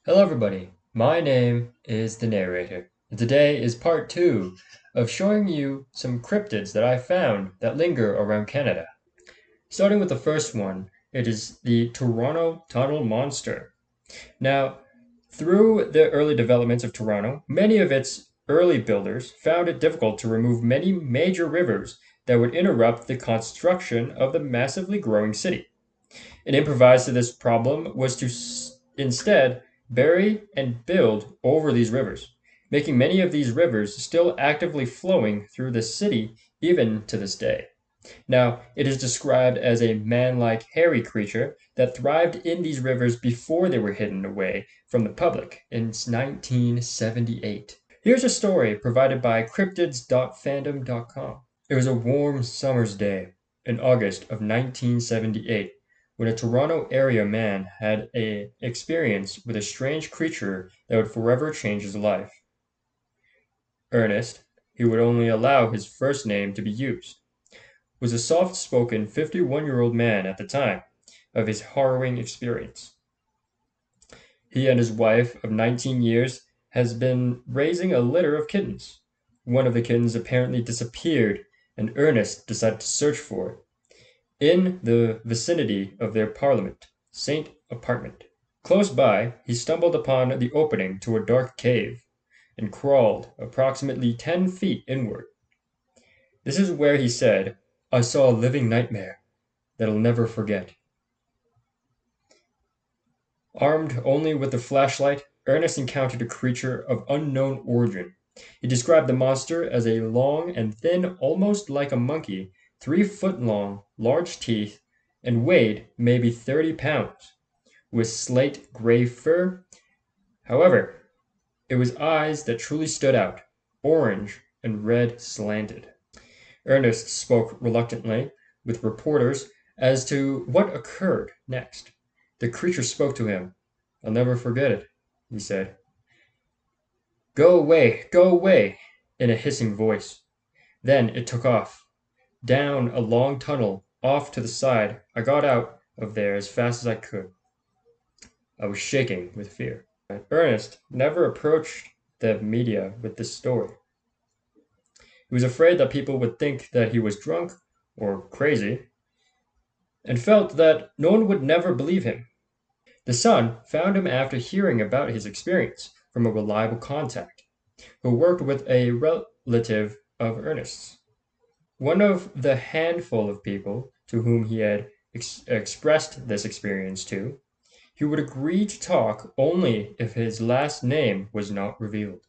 Hello, everybody. My name is the narrator, and today is part two of showing you some cryptids that I found that linger around Canada. Starting with the first one, it is the Toronto Tunnel Monster. Now, through the early developments of Toronto, many of its early builders found it difficult to remove many major rivers that would interrupt the construction of the massively growing city. An improvise to this problem was to instead bury and build over these rivers, making many of these rivers still actively flowing through the city even to this day. Now, it is described as a man-like hairy creature that thrived in these rivers before they were hidden away from the public in 1978. Here's a story provided by cryptids.fandom.com. It was a warm summer's day in August of 1978 when a Toronto area man had a experience with a strange creature that would forever change his life. Ernest, who would only allow his first name to be used, was a soft-spoken 51-year-old man at the time of his harrowing experience. He and his wife of 19 years has been raising a litter of kittens. One of the kittens apparently disappeared, and Ernest decided to search for it in the vicinity of their Parliament Saint apartment. Close by, he stumbled upon the opening to a dark cave and crawled approximately 10 feet inward. This is where he said, "I saw a living nightmare that I'll never forget." Armed only with a flashlight, Ernest encountered a creature of unknown origin. He described the monster as a long and thin, almost like a monkey, 3 foot long, large teeth, and weighed maybe 30 pounds, with slate gray fur. However, it was eyes that truly stood out, orange and red slanted. Ernest spoke reluctantly with reporters as to what occurred next. The creature spoke to him. "I'll never forget it," he said. Go away," in a hissing voice. Then it took off. Down a long tunnel, off to the side. I got out of there as fast as I could. I was shaking with fear. Ernest never approached the media with this story. He was afraid that people would think that he was drunk or crazy, and felt that no one would never believe him. The Sun found him after hearing about his experience from a reliable contact, who worked with a relative of Ernest's. One of the handful of people to whom he had expressed this experience to, he would agree to talk only if his last name was not revealed.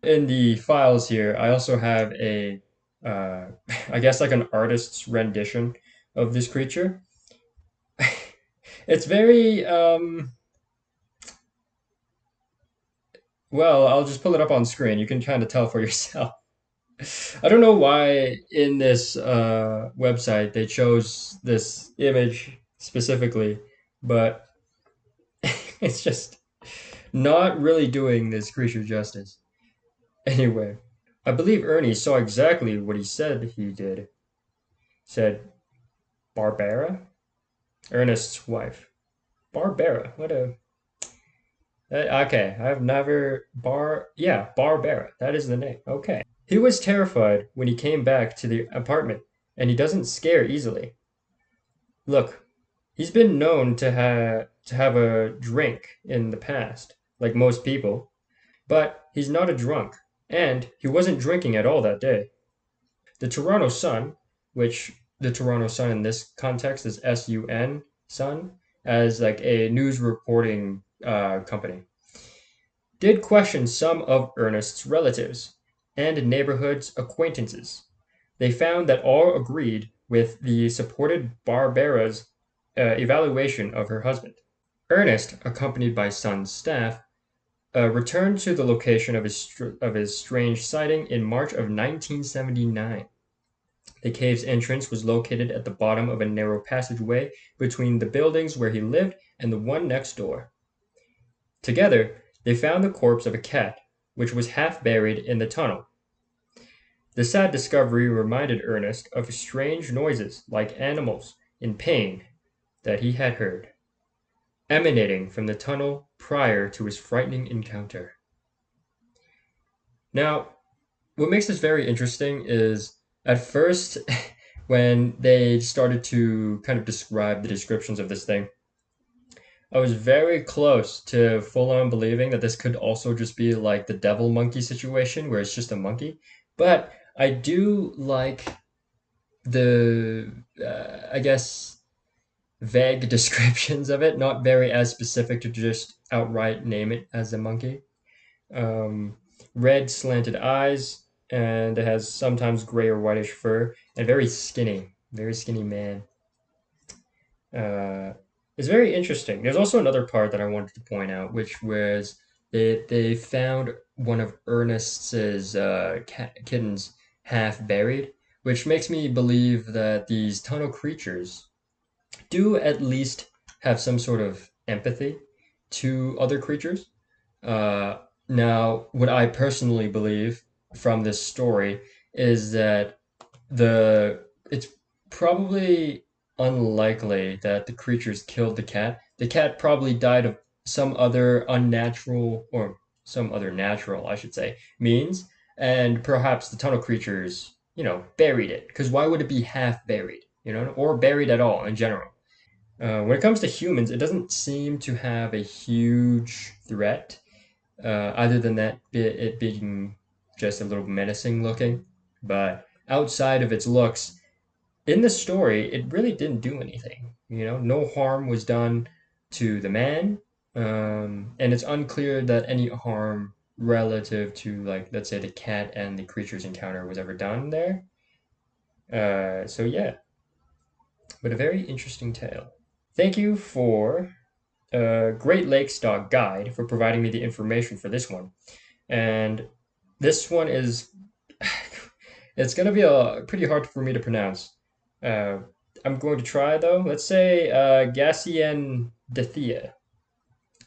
In the files here, I also have a, I guess like an artist's rendition of this creature. It's very, well, I'll just pull it up on screen. You can kind of tell for yourself. I don't know why in this website they chose this image specifically, but it's just not really doing this creature justice. Anyway, I believe Ernie saw exactly what he said he did. Said, "Barbara?" Ernest's wife. Barbara. What a. Okay, I've never. Yeah, Barbara. That is the name. Okay. He was terrified when he came back to the apartment, and he doesn't scare easily. Look, he's been known to have a drink in the past, like most people, but he's not a drunk, and he wasn't drinking at all that day. The Toronto Sun, which the Toronto Sun in this context is SUN, Sun, as like a news reporting company, did question some of Ernest's relatives and neighborhood acquaintances. They found that all agreed with the supported Barbara's evaluation of her husband. Ernest, accompanied by Sun's staff, returned to the location of his strange sighting in March of 1979. The cave's entrance was located at the bottom of a narrow passageway between the buildings where he lived and the one next door. Together, they found the corpse of a cat, which was half buried in the tunnel. The sad discovery reminded Ernest of strange noises like animals in pain that he had heard, emanating from the tunnel prior to his frightening encounter. Now, what makes this very interesting is at first, when they started to kind of describe the descriptions of this thing, I was very close to full on believing that this could also just be like the devil monkey situation where it's just a monkey. But I do like the, I guess, vague descriptions of it, not very as specific to just outright name it as a monkey. Um, Red slanted eyes, and it has sometimes gray or whitish fur, and very skinny man. Uh, it's very interesting. There's also another part that I wanted to point out, which was they found one of Ernest's kittens half buried, which makes me believe that these tunnel creatures do at least have some sort of empathy to other creatures. Uh, Now, what I personally believe from this story is that it's probably unlikely that the creatures killed the cat. The cat probably died of some other unnatural or some other natural, I should say, means, and perhaps the tunnel creatures, buried it. Because why would it be half buried, or buried at all in general? When it comes to humans, it doesn't seem to have a huge threat, other than it being just a little menacing looking. But outside of its looks, in the story, it really didn't do anything. No harm was done to the man, and it's unclear that any harm relative to, like, let's say, the cat and the creature's encounter was ever done there. So yeah, but a very interesting tale. Thank you for Great Lakes Dog Guide for providing me the information for this one. And this one is it's gonna be pretty hard for me to pronounce. Uh, I'm going to try though. Let's say Gasianthethia.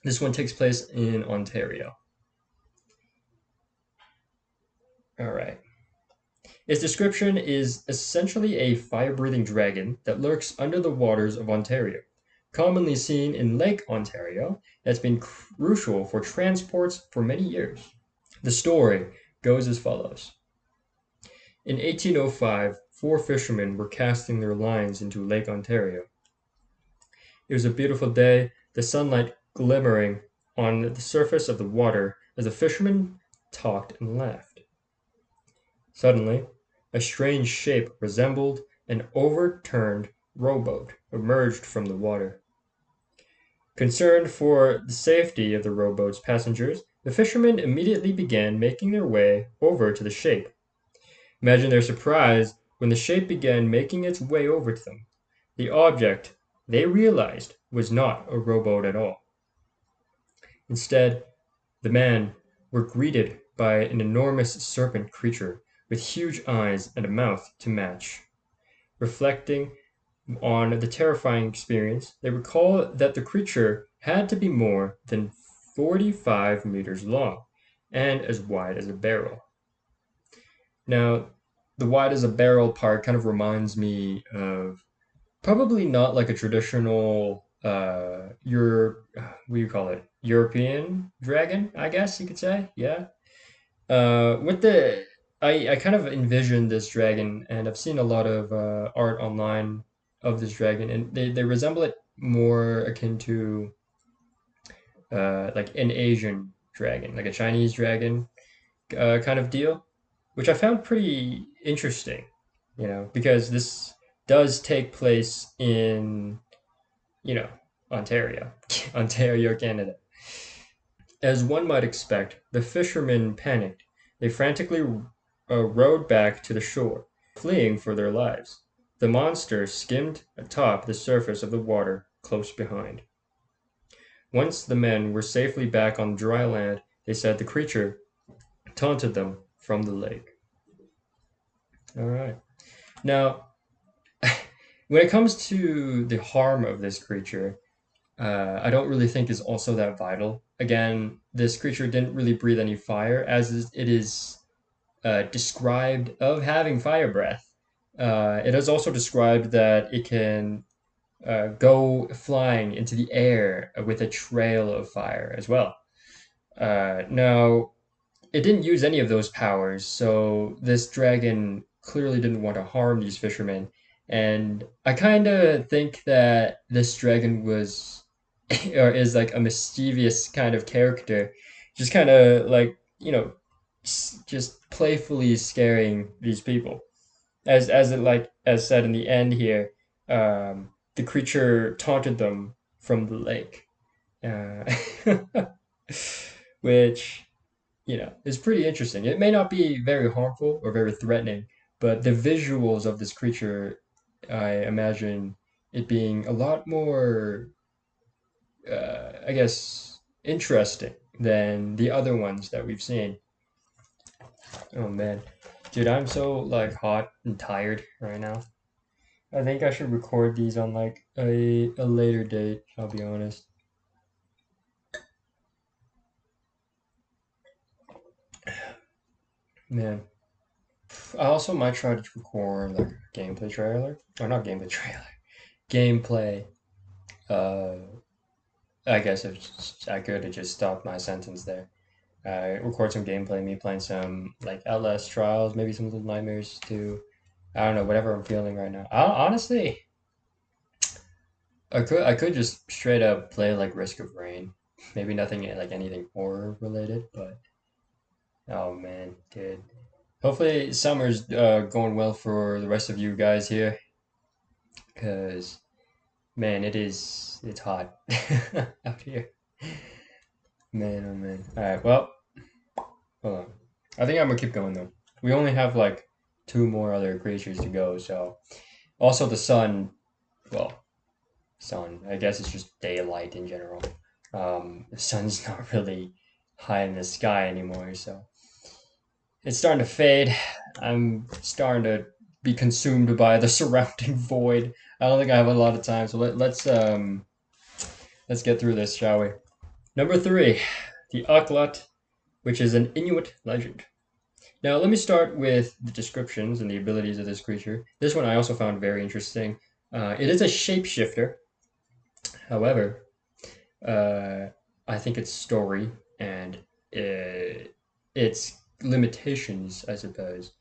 This one takes place in Ontario. All right. Its description is essentially a fire-breathing dragon that lurks under the waters of Ontario. Commonly seen in Lake Ontario, that's been crucial for transports for many years. The story goes as follows. In 1805, four fishermen were casting their lines into Lake Ontario. It was a beautiful day, the sunlight glimmering on the surface of the water as the fishermen talked and laughed. Suddenly, a strange shape resembled an overturned rowboat emerged from the water. Concerned for the safety of the rowboat's passengers, the fishermen immediately began making their way over to the shape. Imagine their surprise when the shape began making its way over to them. The object, they realized, was not a rowboat at all. Instead, the men were greeted by an enormous serpent creature with huge eyes and a mouth to match. Reflecting on the terrifying experience, they recall that the creature had to be more than 45 meters long and as wide as a barrel. Now, the wide as a barrel part kind of reminds me of probably not like a traditional what do you call it? European dragon, I guess you could say. Yeah. With the I kind of envisioned this dragon, and I've seen a lot of art online of this dragon, and they resemble it more akin to like an Asian dragon, like a Chinese dragon kind of deal, which I found pretty interesting, because this does take place in, you know, Ontario, Ontario, Canada. As one might expect, the fishermen panicked. They frantically rowed back to the shore, fleeing for their lives. The monster skimmed atop the surface of the water close behind. Once the men were safely back on dry land, they said the creature taunted them from the lake. All right. Now, when it comes to the harm of this creature, I don't really think is also that vital. Again, this creature didn't really breathe any fire, as it is described of having fire breath. It is also described that it can go flying into the air with a trail of fire as well. Now, it didn't use any of those powers, so this dragon clearly didn't want to harm these fishermen. And I kind of think that this dragon was or is like a mischievous kind of character, just kind of like, just playfully scaring these people. As it like as said in the end here, the creature taunted them from the lake, uh, which is pretty interesting. It may not be very harmful or very threatening, but the visuals of this creature, I imagine it being a lot more, I guess, interesting than the other ones that we've seen. Oh man, dude, I'm so like hot and tired right now. I think I should record these on like a later date, I'll be honest. Man. I also might try to record like a gameplay trailer. Or not gameplay trailer. Gameplay. Uh I guess if I could have just stopped my sentence there. Record some gameplay, me playing some like Outlast Trials, maybe some Little Nightmares too. I don't know, whatever I'm feeling right now. Honestly, I could just straight up play like Risk of Rain. Maybe nothing like anything horror related, but oh man, dude. Hopefully summer's going well for the rest of you guys here, because man, it's hot out here. Man, oh man. All right, well, hold on. I think I'm gonna keep going though. We only have like two more other creatures to go, so also the sun. Well, sun. I guess it's just daylight in general. The sun's not really high in the sky anymore, so it's starting to fade. I'm starting to be consumed by the surrounding void. I don't think I have a lot of time, so let's get through this, shall we? Number three, the Aklat, which is an Inuit legend. Now, let me start with the descriptions and the abilities of this creature. This one I also found very interesting. It is a shapeshifter. However, uh, I think its story and its limitations, I suppose,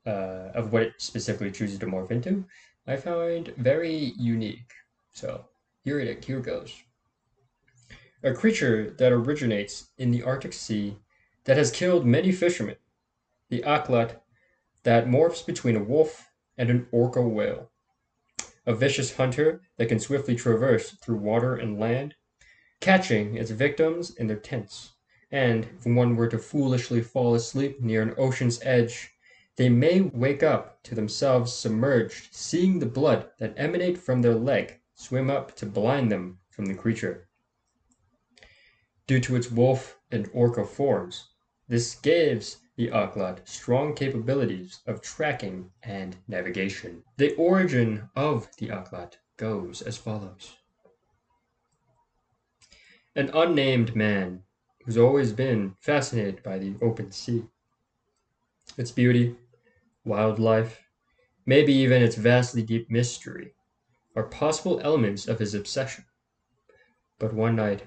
of what it specifically chooses to morph into, I find very unique. So here goes. A creature that originates in the Arctic Sea that has killed many fishermen, the Aklat that morphs between a wolf and an orca whale. A vicious hunter that can swiftly traverse through water and land, catching its victims in their tents. And if one were to foolishly fall asleep near an ocean's edge, they may wake up to themselves submerged, seeing the blood that emanate from their leg swim up to blind them from the creature. Due to its wolf and orca forms, this gives the Aklat strong capabilities of tracking and navigation. The origin of the Aklat goes as follows. An unnamed man who's always been fascinated by the open sea, its beauty, wildlife, maybe even its vastly deep mystery, are possible elements of his obsession. But one night,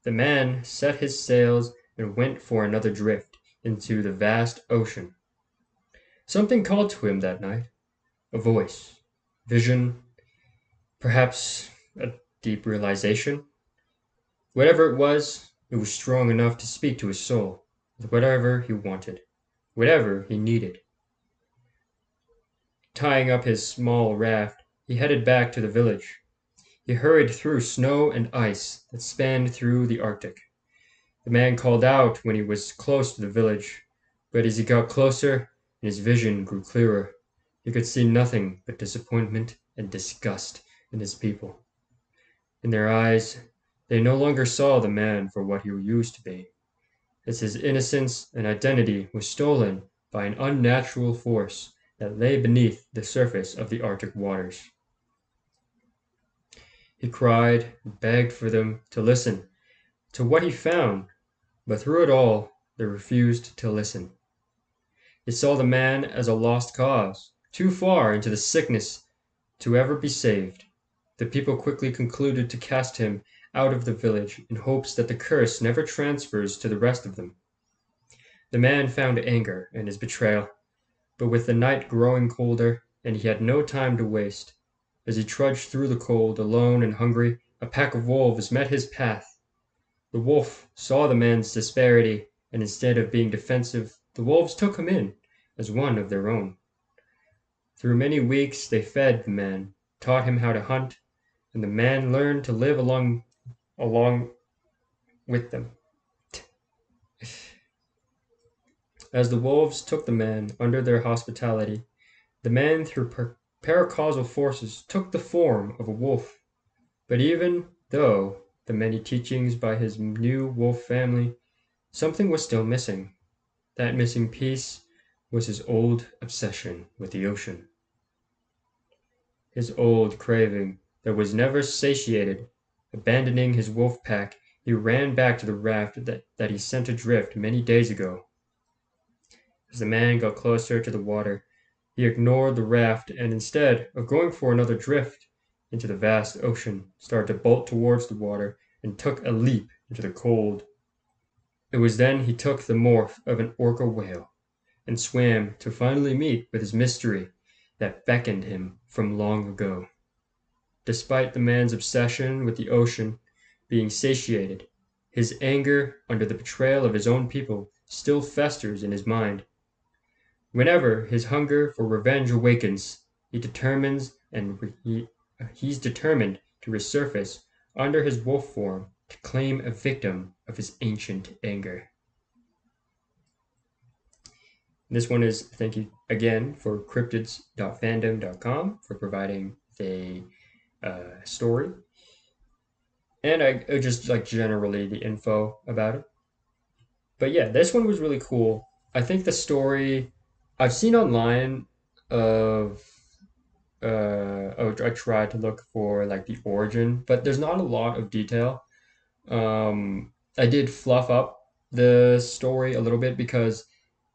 the man set his sails and went for another drift into the vast ocean. Something called to him that night, a voice, vision, perhaps a deep realization. Whatever it was strong enough to speak to his soul with whatever he wanted, whatever he needed. Tying up his small raft, he headed back to the village. He hurried through snow and ice that spanned through the Arctic. The man called out when he was close to the village, but as he got closer and his vision grew clearer, he could see nothing but disappointment and disgust in his people. In their eyes, they no longer saw the man for what he used to be, as his innocence and identity was stolen by an unnatural force that lay beneath the surface of the Arctic waters. He cried and begged for them to listen to what he found, but through it all they refused to listen. They saw the man as a lost cause, too far into the sickness to ever be saved. The people quickly concluded to cast him out of the village in hopes that the curse never transfers to the rest of them. The man found anger in his betrayal, but with the night growing colder, and he had no time to waste, as he trudged through the cold, alone and hungry, a pack of wolves met his path. The wolf saw the man's disparity, and instead of being defensive, the wolves took him in as one of their own. Through many weeks they fed the man, taught him how to hunt, and the man learned to live along with them. As the wolves took the man under their hospitality, the man, through paracausal forces, took the form of a wolf. But even though the many teachings by his new wolf family, something was still missing. That missing piece was his old obsession with the ocean. His old craving that was never satiated. Abandoning his wolf pack, he ran back to the raft that he sent adrift many days ago. As the man got closer to the water, he ignored the raft and instead of going for another drift into the vast ocean, started to bolt towards the water and took a leap into the cold. It was then he took the morph of an orca whale and swam to finally meet with his mystery that beckoned him from long ago. Despite the man's obsession with the ocean being satiated, his anger under the betrayal of his own people still festers in his mind. Whenever his hunger for revenge awakens, he's determined to resurface under his wolf form to claim a victim of his ancient anger. This one is thank you again for cryptids.fandom.com for providing the story. And I just like generally the info about it. But yeah, this one was really cool. I think the story I've seen online of I tried to look for like the origin, but there's not a lot of detail. I did fluff up the story a little bit because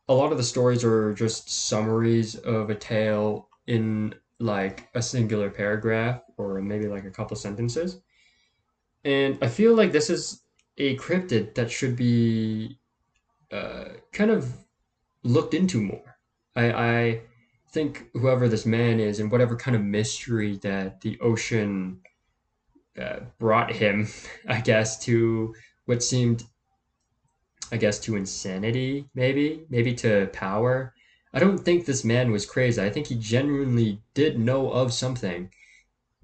a lot of the stories are just summaries of a tale in like a singular paragraph or maybe like a couple sentences. And I feel like this is a cryptid that should be kind of looked into more. I think whoever this man is and whatever kind of mystery that the ocean brought him, I guess, to what seemed, I guess, to insanity, maybe to power. I don't think this man was crazy. I think he genuinely did know of something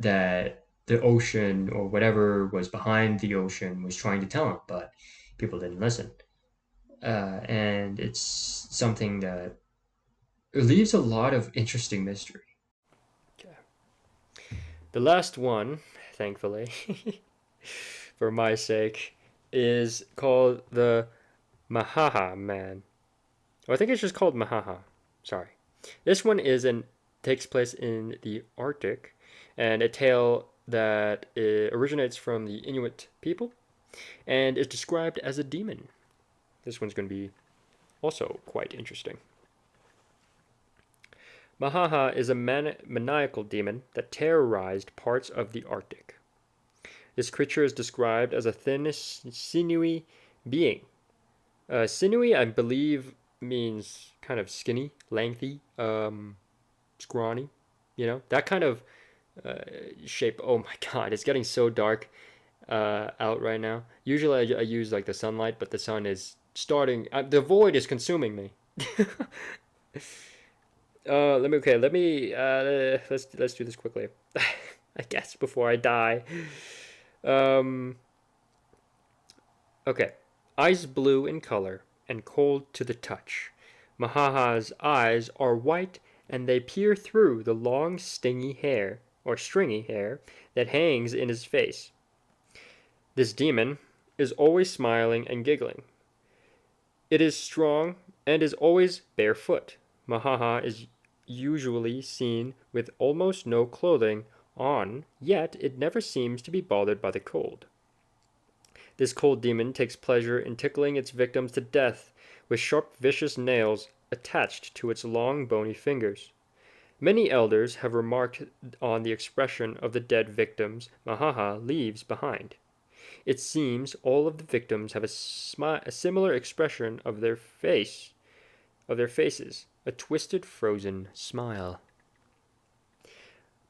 that the ocean or whatever was behind the ocean was trying to tell him, but people didn't listen. And it's something that it leaves a lot of interesting mystery. Okay. The last one, thankfully, for my sake, is called the Mahaha Man. Oh, I think it's just called Mahaha. Sorry. This one takes place in the Arctic, and a tale that originates from the Inuit people, and is described as a demon. This one's going to be also quite interesting. Mahaha is a maniacal demon that terrorized parts of the Arctic. This creature is described as a thin, sinewy being. Sinewy, I believe, means kind of skinny, lengthy, scrawny. You know, that kind of shape. Oh my god, it's getting so dark out right now. Usually I use like the sunlight, but the sun is starting. The void is consuming me. Let's do this quickly. I guess before I die. Okay. Eyes blue in color and cold to the touch. Mahaha's eyes are white and they peer through the long stingy hair or stringy hair that hangs in his face. This demon is always smiling and giggling. It is strong and is always barefoot. Mahaha is usually seen with almost no clothing on, yet it never seems to be bothered by the cold. This cold demon takes pleasure in tickling its victims to death with sharp, vicious nails attached to its long, bony fingers. Many elders have remarked on the expression of the dead victims Mahaha leaves behind. It seems all of the victims have a similar expression of their faces, a twisted, frozen smile.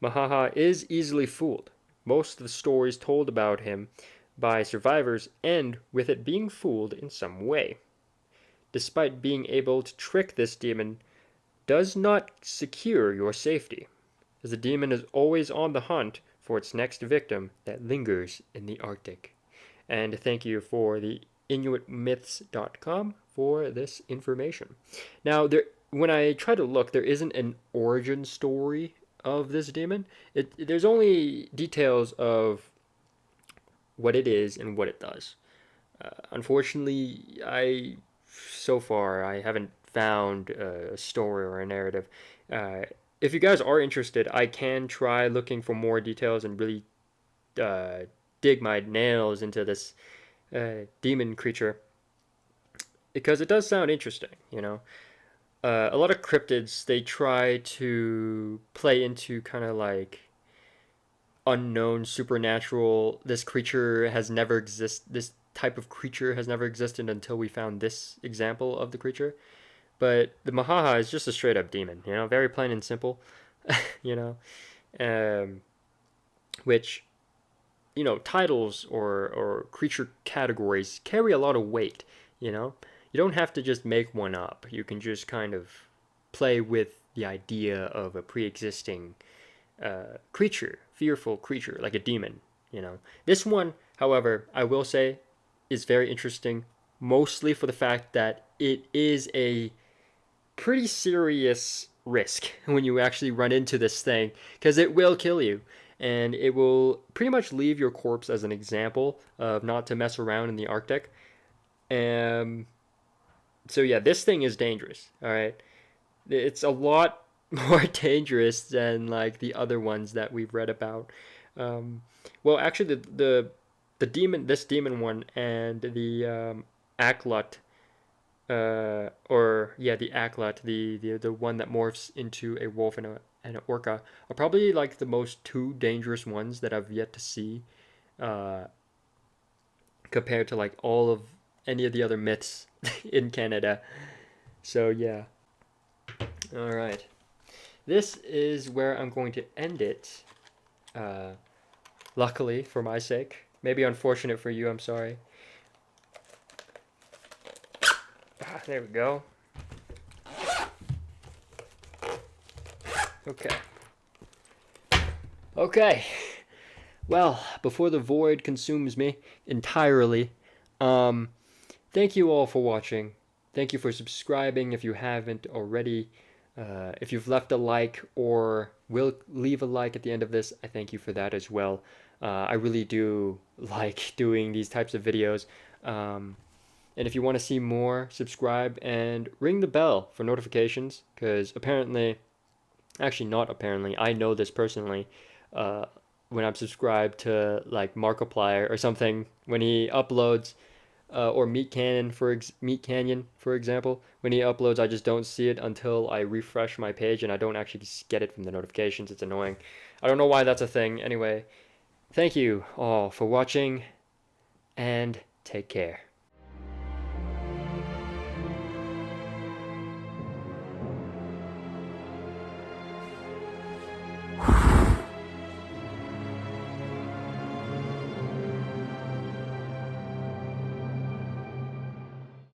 Mahaha is easily fooled. Most of the stories told about him by survivors end with it being fooled in some way. Despite being able to trick this demon does not secure your safety, as the demon is always on the hunt for its next victim that lingers in the Arctic. And thank you for the InuitMyths.com for this information. Now, when I try to look, there isn't an origin story of this demon. There's only details of what it is and what it does. Unfortunately, so far I haven't found a story or a narrative. Uh, if you guys are interested, I can try looking for more details and really uh, dig my nails into this demon creature because it does sound interesting. A lot of cryptids they try to play into kind of like unknown supernatural. This type of creature has never existed until we found this example of the creature. But the Mahaha is just a straight up demon, very plain and simple, you know, um, which, titles or creature categories carry a lot of weight, you know. You don't have to just make one up. You can just kind of play with the idea of a pre existing creature, fearful creature, like a demon. This one, however, I will say, is very interesting, mostly for the fact that it is a pretty serious risk when you actually run into this thing because it will kill you and it will pretty much leave your corpse as an example of not to mess around in the Arctic. So yeah, this thing is dangerous. All right, it's a lot more dangerous than like the other ones that we've read about. Um, well, actually, this demon one, and the Aklut, the Aklut, the one that morphs into a wolf and an orca, are probably like the most two dangerous ones that I've yet to see, uh, compared to like all of any of the other myths in Canada. So yeah, all right. This is where I'm going to end it. Uh, Luckily for my sake, maybe unfortunate for you. I'm sorry. There we go. Okay. Okay. Well, before the void consumes me entirely, um, thank you all for watching. Thank you for subscribing if you haven't already. If you've left a like or will leave a like at the end of this, I thank you for that as well. I really do like doing these types of videos. And if you want to see more, subscribe and ring the bell for notifications because actually not apparently, I know this personally. Uh, when I'm subscribed to like Markiplier or something, when he uploads, or Meat Canyon for example, when he uploads, I just don't see it until I refresh my page, and I don't actually get it from the notifications. It's annoying. I don't know why that's a thing. Anyway, thank you all for watching, and take care.